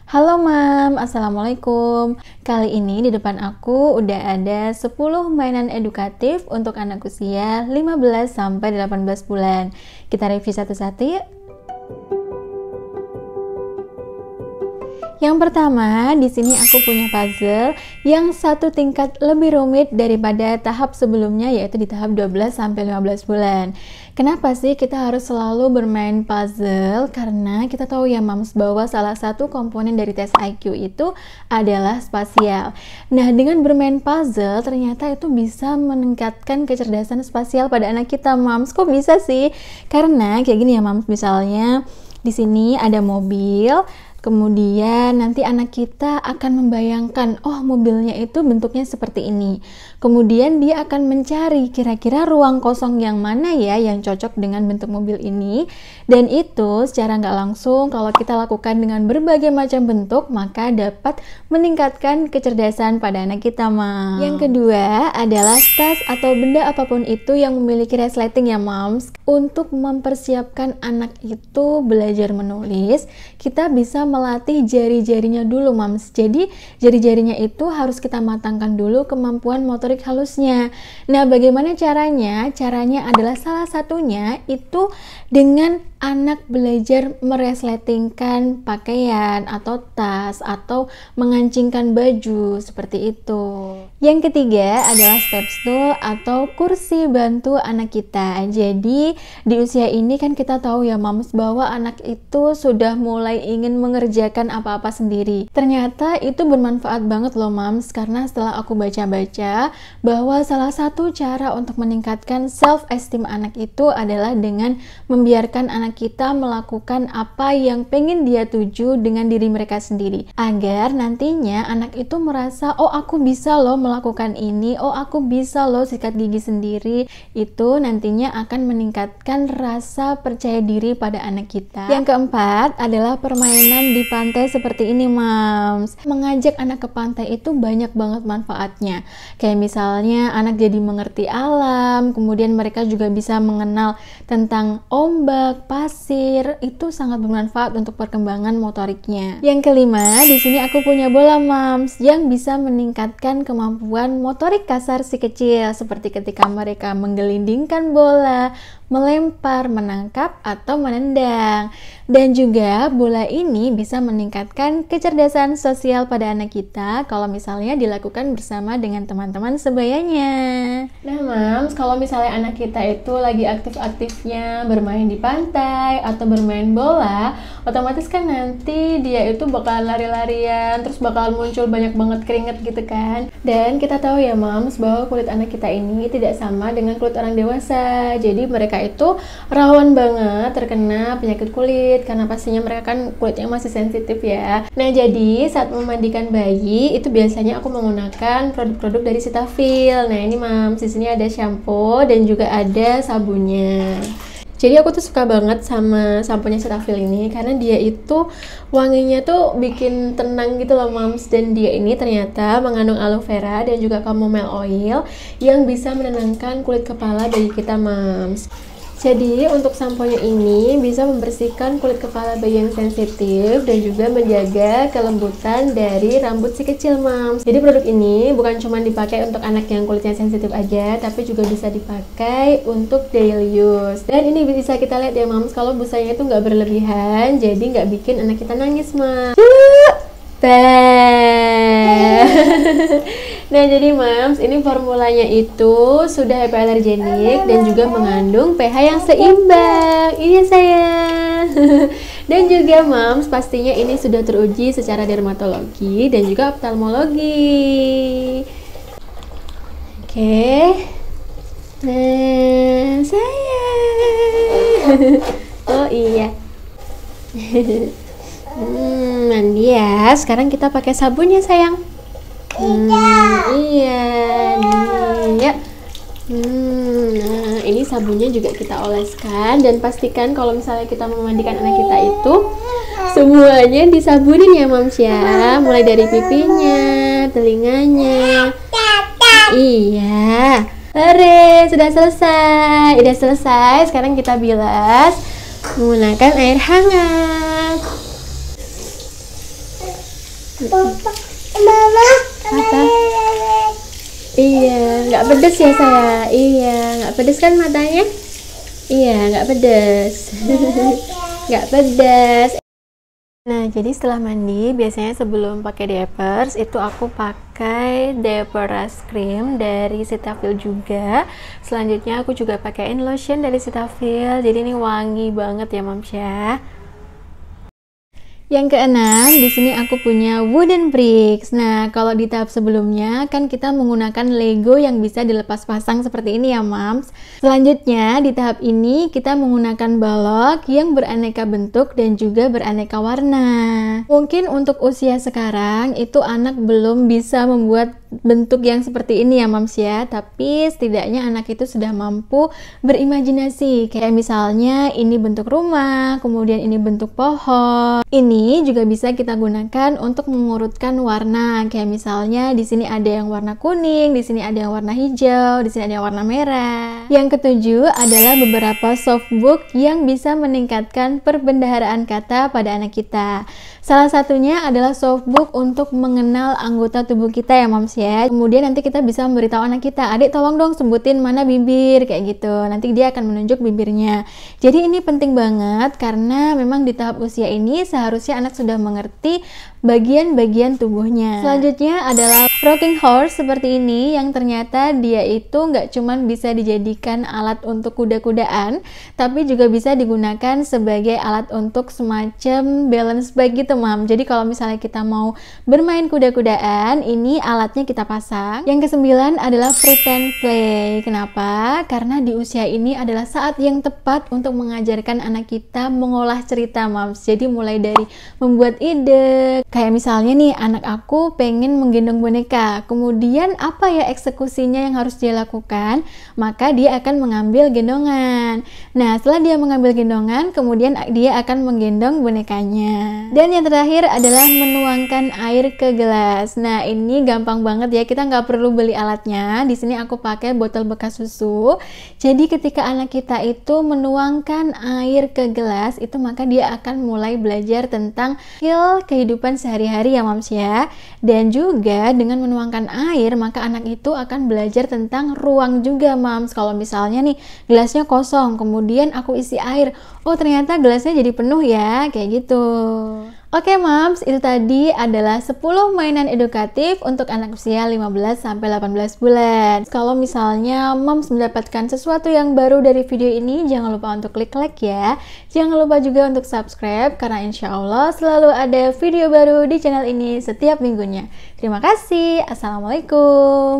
Halo Mam, Assalamualaikum. Kali ini di depan aku udah ada 10 mainan edukatif untuk anak usia 15 sampai 18 bulan. Kita review satu-satu yuk. Yang pertama, di sini aku punya puzzle yang satu tingkat lebih rumit daripada tahap sebelumnya, yaitu di tahap 12 sampai 15 bulan. Kenapa sih kita harus selalu bermain puzzle? Karena kita tahu ya Mams bahwa salah satu komponen dari tes IQ itu adalah spasial. Nah, dengan bermain puzzle ternyata itu bisa meningkatkan kecerdasan spasial pada anak kita, Mams. Kok bisa sih? Karena kayak gini ya Mams, misalnya di sini ada mobil. Kemudian nanti anak kita akan membayangkan, oh mobilnya itu bentuknya seperti ini. Kemudian dia akan mencari kira-kira ruang kosong yang mana ya yang cocok dengan bentuk mobil ini. Dan itu secara nggak langsung kalau kita lakukan dengan berbagai macam bentuk, maka dapat meningkatkan kecerdasan pada anak kita, Mams. Yang kedua adalah tas atau benda apapun itu yang memiliki resleting ya, Mams. Untuk mempersiapkan anak itu belajar menulis, kita bisa melatih jari-jarinya dulu, Mams. Jadi jari-jarinya itu harus kita matangkan dulu kemampuan motorik halusnya. Nah, bagaimana caranya? Caranya adalah salah satunya itu dengan anak belajar meresletingkan pakaian atau tas atau mengancingkan baju seperti itu. Yang ketiga adalah step stool atau kursi bantu anak kita. Jadi di usia ini kan kita tahu ya Mams bahwa anak itu sudah mulai ingin mengerjakan apa-apa sendiri. Ternyata itu bermanfaat banget loh Mams, karena setelah aku baca-baca bahwa salah satu cara untuk meningkatkan self esteem anak itu adalah dengan membiarkan anak kita melakukan apa yang pengen dia tuju dengan diri mereka sendiri, agar nantinya anak itu merasa, oh aku bisa loh melakukan ini, oh aku bisa loh sikat gigi sendiri. Itu nantinya akan meningkatkan rasa percaya diri pada anak kita. Yang keempat adalah permainan di pantai seperti ini, Mams. Mengajak anak ke pantai itu banyak banget manfaatnya. Kayak misalnya anak jadi mengerti alam, kemudian mereka juga bisa mengenal tentang ombak, pasir, itu sangat bermanfaat untuk perkembangan motoriknya. Yang kelima, di sini aku punya bola Mams yang bisa meningkatkan kemampuan motorik kasar si kecil, seperti ketika mereka menggelindingkan bola, melempar, menangkap, atau menendang. Dan juga bola ini bisa meningkatkan kecerdasan sosial pada anak kita kalau misalnya dilakukan bersama dengan teman-teman sebayanya. Nah Mams, kalau misalnya anak kita itu lagi aktif-aktifnya bermain di pantai atau bermain bola, otomatis kan nanti dia itu bakal lari-larian, terus bakal muncul banyak banget keringet gitu kan. Dan kita tahu ya Mams bahwa kulit anak kita ini tidak sama dengan kulit orang dewasa. Jadi mereka itu rawan banget terkena penyakit kulit karena pastinya mereka kan kulitnya masih sensitif ya. Nah, jadi saat memandikan bayi itu biasanya aku menggunakan produk-produk dari Cetaphil. Nah, ini Mams, di sini ada shampoo dan juga ada sabunnya. Jadi aku tuh suka banget sama samponya Cetaphil ini karena dia itu wanginya tuh bikin tenang gitu loh Mams. Dan dia ini ternyata mengandung aloe vera dan juga chamomile oil yang bisa menenangkan kulit kepala bayi kita Mams. Jadi untuk samponya ini bisa membersihkan kulit kepala bayi yang sensitif dan juga menjaga kelembutan dari rambut si kecil Mams. Jadi produk ini bukan cuma dipakai untuk anak yang kulitnya sensitif aja, tapi juga bisa dipakai untuk daily use. Dan ini bisa kita lihat ya Mams, kalau busanya itu nggak berlebihan, jadi nggak bikin anak kita nangis Mams. Nah jadi Mams, ini formulanya itu sudah hypoallergenic dan juga mengandung pH yang seimbang. Iya sayang. Dan juga Mams, pastinya ini sudah teruji secara dermatologi dan juga oftalmologi. Oke. Nah sayang. Oh iya. Mandi ya. Sekarang kita pakai sabunnya sayang. Iya nih ya. Nah ini sabunnya juga kita oleskan dan pastikan kalau misalnya kita memandikan anak kita itu semuanya disabunin ya Mams ya, mulai dari pipinya, telinganya. Iya. Hore, sudah selesai. Sekarang kita bilas menggunakan air hangat. Mama. Apa? Iya, nggak pedes ya saya. Iya, nggak pedes kan matanya? Iya, nggak pedes. Nggak pedes. Nah, jadi setelah mandi, biasanya sebelum pakai diapers, itu aku pakai diaper rest cream dari Cetaphil juga. Selanjutnya aku juga pakaiin lotion dari Cetaphil. Jadi ini wangi banget ya, Moms ya. Yang keenam, di sini aku punya wooden bricks. Nah, kalau di tahap sebelumnya kan kita menggunakan Lego yang bisa dilepas pasang seperti ini ya, Mams. Selanjutnya, di tahap ini kita menggunakan balok yang beraneka bentuk dan juga beraneka warna. Mungkin untuk usia sekarang itu anak belum bisa membuat bentuk yang seperti ini ya, Mams ya. Tapi setidaknya anak itu sudah mampu berimajinasi. Kayak misalnya ini bentuk rumah, kemudian ini bentuk pohon. Ini juga bisa kita gunakan untuk mengurutkan warna. Kayak misalnya di sini ada yang warna kuning, di sini ada yang warna hijau, di sini ada yang warna merah. Yang ketujuh adalah beberapa softbook yang bisa meningkatkan perbendaharaan kata pada anak kita. Salah satunya adalah softbook untuk mengenal anggota tubuh kita ya, Moms ya. Kemudian nanti kita bisa memberitahu anak kita, adik tolong dong sebutin mana bibir, kayak gitu. Nanti dia akan menunjuk bibirnya. Jadi ini penting banget karena memang di tahap usia ini seharusnya anak sudah mengerti bagian-bagian tubuhnya. Selanjutnya adalah rocking horse seperti ini, yang ternyata dia itu nggak cuman bisa dijadikan alat untuk kuda-kudaan, tapi juga bisa digunakan sebagai alat untuk semacam balance bike gitu, Mam. Jadi kalau misalnya kita mau bermain kuda-kudaan, ini alatnya kita pasang. Yang kesembilan adalah pretend play. Kenapa? Karena di usia ini adalah saat yang tepat untuk mengajarkan anak kita mengolah cerita, Mams. Jadi mulai dari membuat ide, kayak misalnya nih, anak aku pengen menggendong boneka, kemudian apa ya eksekusinya yang harus dia lakukan, maka dia akan mengambil gendongan. Nah, setelah dia mengambil gendongan, kemudian dia akan menggendong bonekanya. Dan yang terakhir adalah menuangkan air ke gelas. Nah, ini gampang banget ya, kita nggak perlu beli alatnya. Di sini aku pakai botol bekas susu. Jadi ketika anak kita itu menuangkan air ke gelas, itu maka dia akan mulai belajar tentang skill kehidupan sehari-hari ya, Moms ya. Dan juga dengan menuangkan air, maka anak itu akan belajar tentang ruang juga, Moms. Kalau misalnya nih gelasnya kosong, kemudian aku isi air, oh ternyata gelasnya jadi penuh ya, kayak gitu. Oke, Moms, itu tadi adalah 10 mainan edukatif untuk anak usia 15-18 bulan. Kalau misalnya Moms mendapatkan sesuatu yang baru dari video ini, jangan lupa untuk klik like ya. Jangan lupa juga untuk subscribe, karena insya Allah selalu ada video baru di channel ini setiap minggunya. Terima kasih. Assalamualaikum.